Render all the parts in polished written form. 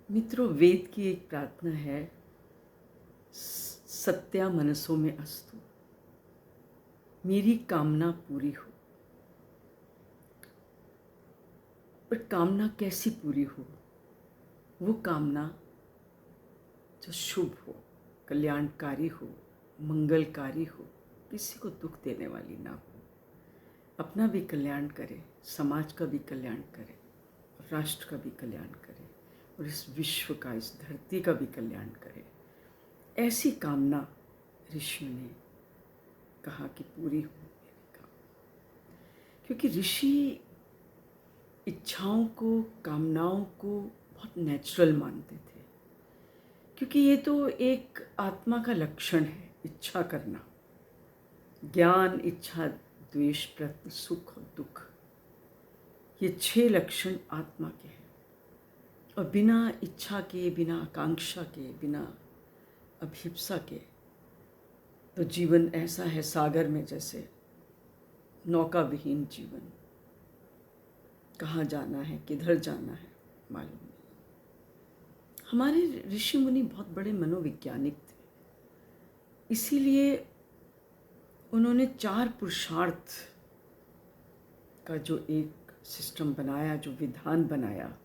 मित्रों, वेद की एक प्रार्थना है, सत्या मनसों में अस्तु, मेरी कामना पूरी हो। पर कामना कैसी पूरी हो? वो कामना जो शुभ हो, कल्याणकारी हो, मंगलकारी हो, किसी को दुख देने वाली ना हो, अपना भी कल्याण करे, समाज का भी कल्याण करे, राष्ट्र का भी कल्याण करे और इस विश्व का, इस धरती का भी कल्याण करे। ऐसी कामना ऋषियों ने कहा कि पूरी हो मेरी कामना। क्योंकि ऋषि इच्छाओं को, कामनाओं को बहुत नेचुरल मानते थे, क्योंकि ये तो एक आत्मा का लक्षण है, इच्छा करना। ज्ञान, इच्छा, द्वेष, प्रयत्न, सुख और दुख, ये 6 लक्षण आत्मा के हैं। और बिना इच्छा के, बिना आकांक्षा के, बिना अभिप्सा के तो जीवन ऐसा है सागर में जैसे नौका विहीन जीवन। कहाँ जाना है, किधर जाना है, मालूम नहीं। हमारे ऋषि मुनि बहुत बड़े मनोवैज्ञानिक थे, इसीलिए उन्होंने 4 पुरुषार्थ का जो एक सिस्टम बनाया, जो विधान बनाया,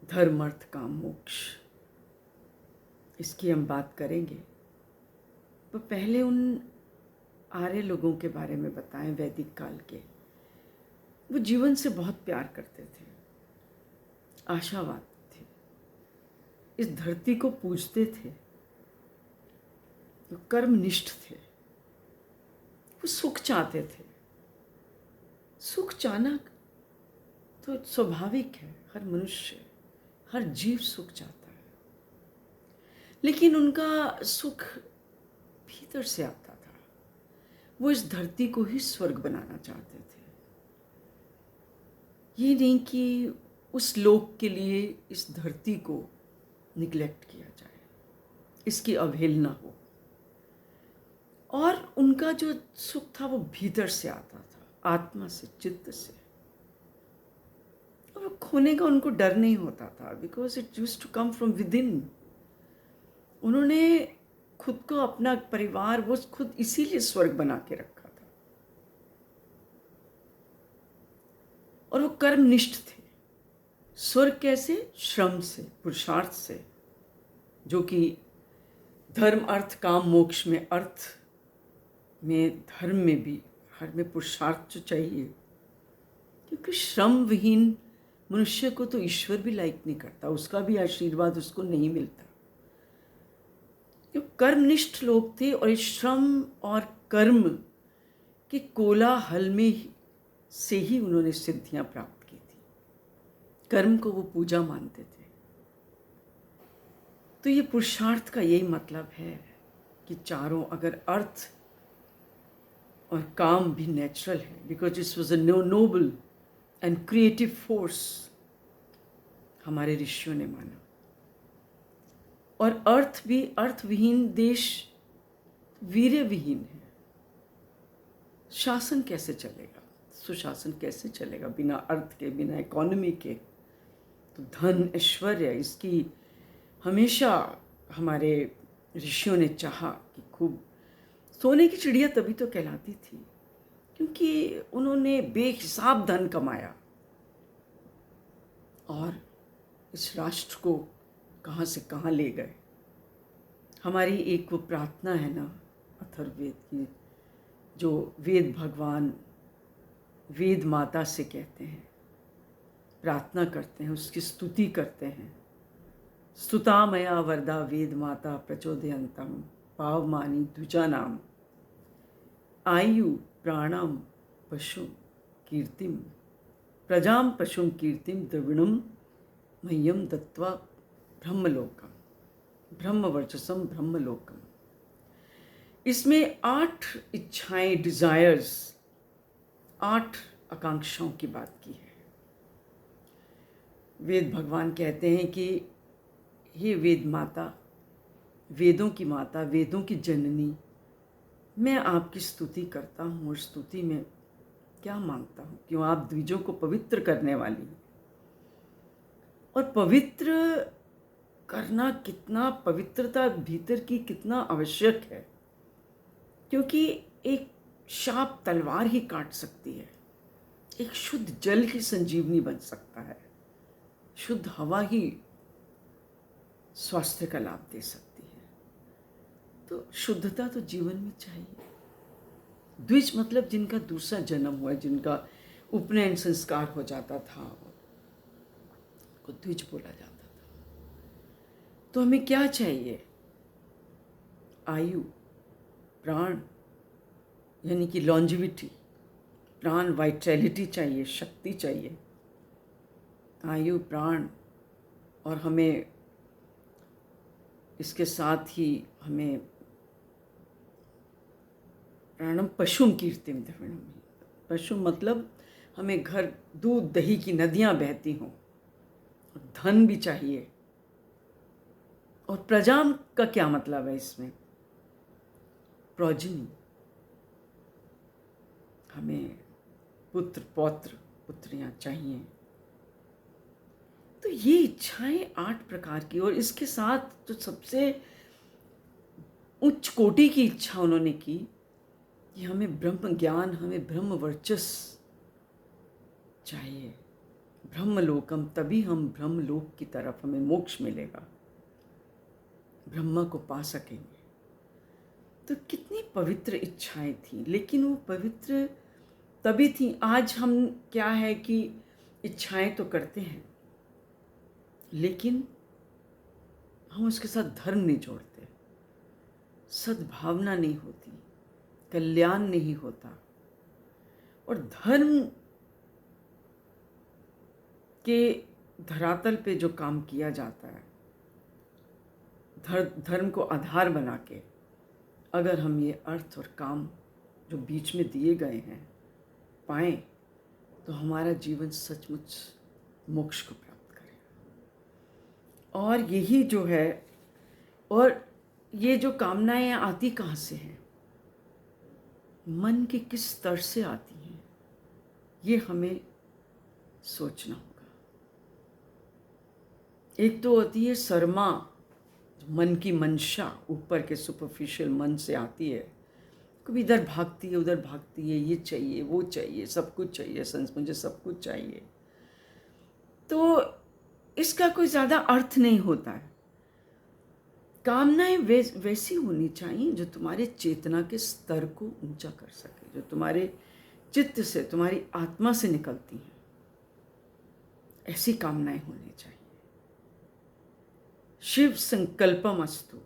धर्म, अर्थ, काम, मोक्ष, इसकी हम बात करेंगे। तो पहले उन आर्य लोगों के बारे में बताएं, वैदिक काल के। वो जीवन से बहुत प्यार करते थे, आशावाद थे, इस धरती को पूजते थे, वो कर्मनिष्ठ थे, वो सुख चाहते थे। सुख चाहना तो स्वाभाविक है, हर मनुष्य, हर जीव सुख चाहता है, लेकिन उनका सुख भीतर से आता था। वो इस धरती को ही स्वर्ग बनाना चाहते थे। ये नहीं कि उस लोक के लिए इस धरती को निग्लेक्ट किया जाए, इसकी अवहेलना हो। और उनका जो सुख था वो भीतर से आता था, आत्मा से, चित्त से। और वो खोने का उनको डर नहीं होता था, because it used to come from within. उन्होंने खुद को, अपना परिवार, वो खुद इसीलिए स्वर्ग बना के रखा था। और वो कर्मनिष्ठ थे। स्वर्ग कैसे? श्रम से, पुरुषार्थ से, जो कि धर्म, अर्थ, काम, मोक्ष में, अर्थ में, धर्म में भी, हर में पुरुषार्थ जो चाहिए। क्योंकि श्रम विहीन मनुष्य को तो ईश्वर भी लाइक नहीं करता, उसका भी आशीर्वाद उसको नहीं मिलता। जो कर्मनिष्ठ लोग थे और श्रम और कर्म के कोलाहल में से ही उन्होंने सिद्धियां प्राप्त की थी। कर्म को वो पूजा मानते थे। तो ये पुरुषार्थ का यही मतलब है कि चारों, अगर अर्थ और काम भी नेचुरल है, because this was a noble and creative force, हमारे ऋषियों ने माना। और अर्थ भी, अर्थविहीन देश वीर्य विहीन है। शासन कैसे चलेगा, सुशासन कैसे चलेगा बिना अर्थ के, बिना इकोनॉमी के? तो धन, ऐश्वर्य, इसकी हमेशा हमारे ऋषियों ने चाहा कि खूब। सोने की चिड़िया तभी तो कहलाती थी क्योंकि उन्होंने बेहिसाब धन कमाया और इस राष्ट्र को कहाँ से कहाँ ले गए। हमारी एक वो प्रार्थना है ना, अथर्ववेद की, जो वेद भगवान, वेद माता से कहते हैं, प्रार्थना करते हैं, उसकी स्तुति करते हैं। स्तुता मया वरदा वेद माता प्रचोदयंतम पावमानी द्विजानाम आयु प्राणम पशु कीर्तिम प्रजाम पशुम कीर्तिम द्रविणम मह्यम दत्वा ब्रह्मलोकम ब्रह्मवर्चसम ब्रह्मलोकम। इसमें 8 इच्छाएं, डिजायर्स, 8 आकांक्षाओं की बात की है। वेद भगवान कहते हैं कि हे वेद माता, वेदों की माता, वेदों की जननी, मैं आपकी स्तुति करता हूँ। और स्तुति में क्या मांगता हूँ? क्यों? आप द्विजों को पवित्र करने वाली हैं और पवित्र करना कितना, पवित्रता भीतर की कितना आवश्यक है, क्योंकि एक शार्प तलवार ही काट सकती है, एक शुद्ध जल की संजीवनी बन सकता है, शुद्ध हवा ही स्वास्थ्य का लाभ दे सकती है। तो शुद्धता तो जीवन में चाहिए। द्विज मतलब जिनका दूसरा जन्म हुआ, जिनका उपनयन संस्कार हो जाता था, को द्विज बोला जाता था। तो हमें क्या चाहिए? आयु, प्राण, यानी कि लॉन्जिविटी, प्राण, वाइटैलिटी चाहिए, शक्ति चाहिए, आयु, प्राण, और हमें इसके साथ ही हमें प्राणम पशुम कीर्तिम द्रविणम, पशु मतलब हमें घर दूध दही की नदियां बहती हों, और धन भी चाहिए। और प्रजाम का क्या मतलब है इसमें? प्रोजनी, हमें पुत्र पौत्र पुत्रियां चाहिए। तो ये इच्छाएं 8 प्रकार की, और इसके साथ जो सबसे उच्च कोटि की इच्छा उन्होंने की कि हमें ब्रह्म ज्ञान, हमें ब्रह्म वर्चस्व चाहिए, ब्रह्मलोकम, तभी हम ब्रह्मलोक की तरफ हमें मोक्ष मिलेगा, ब्रह्मा को पा सकेंगे। तो कितनी पवित्र इच्छाएं थी, लेकिन वो पवित्र तभी थी। आज हम क्या है कि इच्छाएं तो करते हैं, लेकिन हम उसके साथ धर्म नहीं जोड़ते, सद्भावना नहीं होती, कल्याण नहीं होता। और धर्म के धरातल पे जो काम किया जाता है, धर्म को आधार बना के, अगर हम ये अर्थ और काम जो बीच में दिए गए हैं पाएं, तो हमारा जीवन सचमुच मोक्ष को प्राप्त करेगा। और यही जो है, और ये जो कामनाएं आती कहाँ से हैं, मन के किस स्तर से आती हैं, ये हमें सोचना होगा। एक तो होती है सरमा, मन की मंशा, ऊपर के सुपरफिशियल मन से आती है, कभी इधर भागती है उधर भागती है, ये चाहिए वो चाहिए, सब कुछ चाहिए, मुझे सब कुछ चाहिए। तो इसका कोई ज़्यादा अर्थ नहीं होता है। कामनाएं वैसी होनी चाहिए जो तुम्हारे चेतना के स्तर को ऊंचा कर सके, जो तुम्हारे चित्त से, तुम्हारी आत्मा से निकलती हैं, ऐसी कामनाएं होनी चाहिए। शिव संकल्पम अस्तु,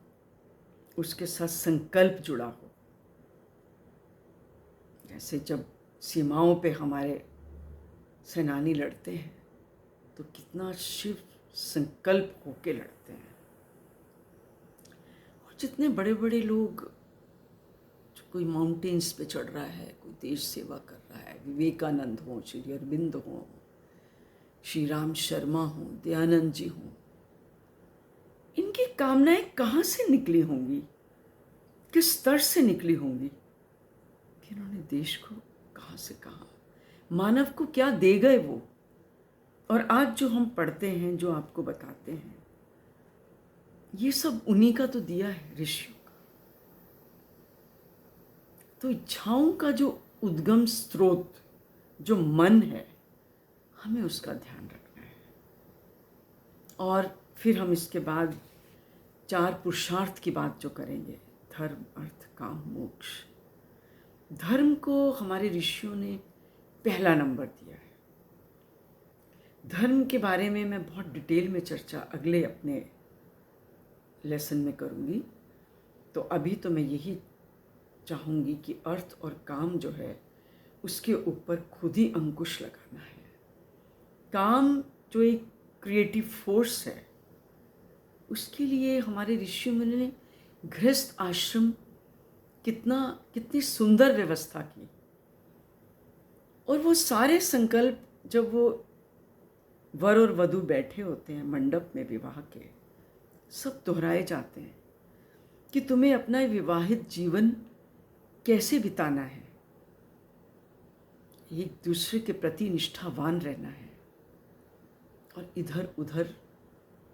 उसके साथ संकल्प जुड़ा हो। जैसे जब सीमाओं पे हमारे सेनानी लड़ते हैं तो कितना शिव संकल्प होके लड़ते हैं। और जितने बड़े बड़े लोग, जो कोई माउंटेन्स पे चढ़ रहा है, कोई देश सेवा कर रहा है, विवेकानंद हो, श्री अरविंद हो, श्री राम शर्मा हो, दयानंद जी हो, इनकी कामनाएं कहाँ से निकली होंगी, किस स्तर से निकली होंगी कि इन्होंने देश को कहाँ से कहाँ, मानव को क्या दे गए वो। और आज जो हम पढ़ते हैं, जो आपको बताते हैं, ये सब उन्हीं का तो दिया है, ऋषियों का। तो इच्छाओं का जो उद्गम स्रोत, जो मन है, हमें उसका ध्यान रखना है। और फिर हम इसके बाद 4 पुरुषार्थ की बात जो करेंगे, धर्म, अर्थ, काम, मोक्ष। धर्म को हमारे ऋषियों ने पहला नंबर दिया है। धर्म के बारे में मैं बहुत डिटेल में चर्चा अगले अपने लेसन में करूँगी। तो अभी तो मैं यही चाहूँगी कि अर्थ और काम जो है, उसके ऊपर खुद ही अंकुश लगाना है। काम जो एक क्रिएटिव फोर्स है, उसके लिए हमारे ऋषियों ने गृहस्थ आश्रम कितनी सुंदर व्यवस्था की। और वो सारे संकल्प जब वो वर और वधू बैठे होते हैं मंडप में विवाह के, सब दोहराए जाते हैं कि तुम्हें अपना विवाहित जीवन कैसे बिताना है, एक दूसरे के प्रति निष्ठावान रहना है, और इधर उधर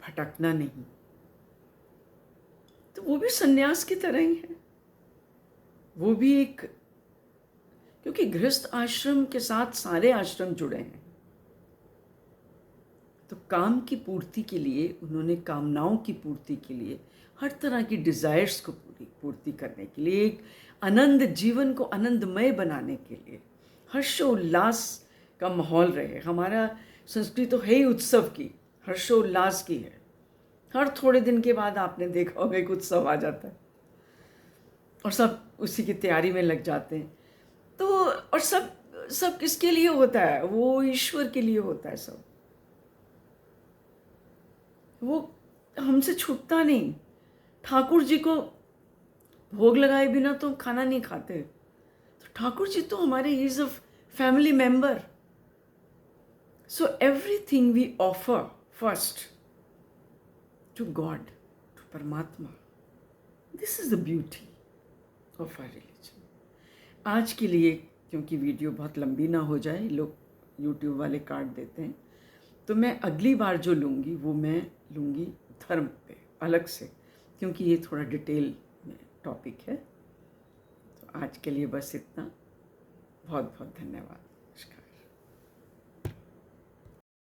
भटकना नहीं। तो वो भी सन्यास की तरह ही है। वो भी एक, क्योंकि गृहस्थ आश्रम के साथ सारे आश्रम जुड़े हैं। तो काम की पूर्ति के लिए, उन्होंने कामनाओं की पूर्ति के लिए, हर तरह की डिज़ायर्स को पूर्ति करने के लिए, एक आनंद, जीवन को आनंदमय बनाने के लिए, हर्षोल्लास का माहौल रहे। हमारा संस्कृति तो है ही उत्सव की, हर्षोल्लास की है। हर थोड़े दिन के बाद आपने देखा होगा एक उत्सव आ जाता है और सब उसी की तैयारी में लग जाते हैं। तो और सब सब किसके लिए होता है? वो ईश्वर के लिए होता है सब। वो हमसे छूटता नहीं। ठाकुर जी को भोग लगाए बिना तो खाना नहीं खाते। तो ठाकुर जी तो हमारे, he is a family member. So everything we offer first to God, to परमात्मा। This is the beauty of our religion. आज के लिए, क्योंकि वीडियो बहुत लंबी ना हो जाए, लोग यूट्यूब वाले काट देते हैं, तो मैं अगली बार जो लूँगी वो मैं लूँगी धर्म पे अलग से, क्योंकि ये थोड़ा डिटेल में टॉपिक है। तो आज के लिए बस इतना। बहुत बहुत धन्यवाद।